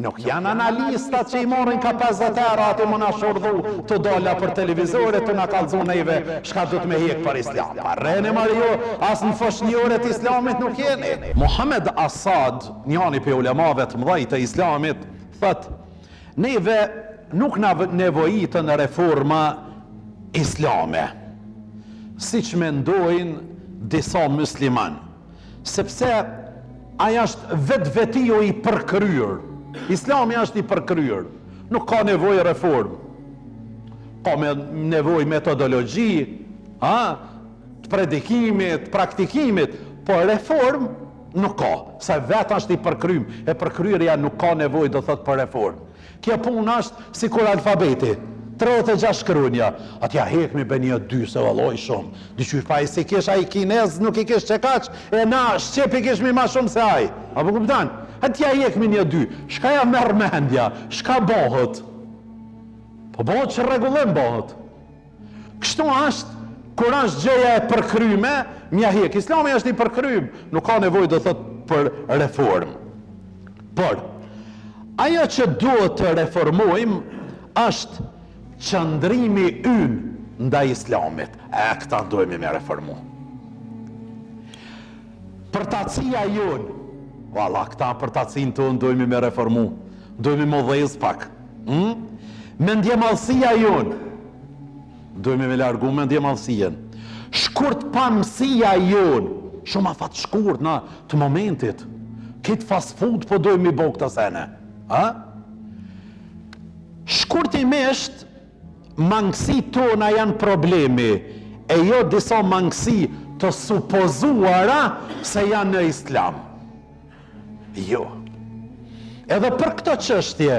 Nuk janë analistat që i morin ka 50 euro aty më na shordhu të dola për televizore të na kallëzu neve shka du të me hek për islam. Parreni Mario, as në foshnjore të islamit nuk jeni. Muhammed Asad, njani për ulemave të mëdhej të islamit, thët, neve nuk na nevojitën reforma islame, si që mendojnë disa musliman, sepse aja është vetë i përkryer. Islami është i përkryer, nuk ka nevojë reform, ka nevojë metodologji, të predikimit, praktikimit, po reform nuk ka, se vetë është i përkrym, e përkryrja nuk ka nevojë do thot për reform. Kjo punë është si kur alfabeti, 36 shkronja, atja hekmi be një 2 se valloj shumë, dyqysh pa i si kish a i kinez nuk i kish që kaq, e na Shqepi kish mi ma shumë se aj, apo kuptan? Atja hekmi një 2, shka ja merr mendja, shka bëhet? Po bëhet që rregullim bëhet. Kështu është, kur është gjëja e përkryme, mja hek. Islami është i përkrym, nuk ka nevojë do thot për reform. Por, ajo që duhet të reformojmë është qëndrimi ynë ndaj islamit. Këta dojmë me reformu. Përtacia jonë, valla, këta përtacin tonë dojmë me reformu. Dojmë me dhez pak. Mendjemalësia jonë, dojmë me largu mendjemalësien. Shkurt pamësia jonë, shumë afat shkurt na të momentit. Këtë fast food po dojmë i bo këta sene. Shkurtimisht, mangësi tona janë problemi, e jo disa mangësi të supozuara se janë në islam. Jo. Edhe për këto çështje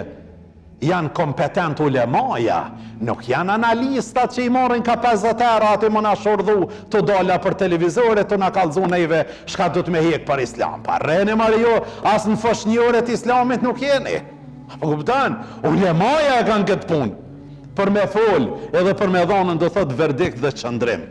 janë kompetent ulemaja, nuk janë analistat që i morin ka 50 euro aty më na shordhu të dola për televizore të na kallëzu neve shka du të me hek për islam. Parreni Mario, as në foshnjore të islamit nuk jeni. Apo kuptan? Ulemaja e kanë këtë punë. Për me fol, edhe për me dhonën do thot verdikt dhe qëndrim.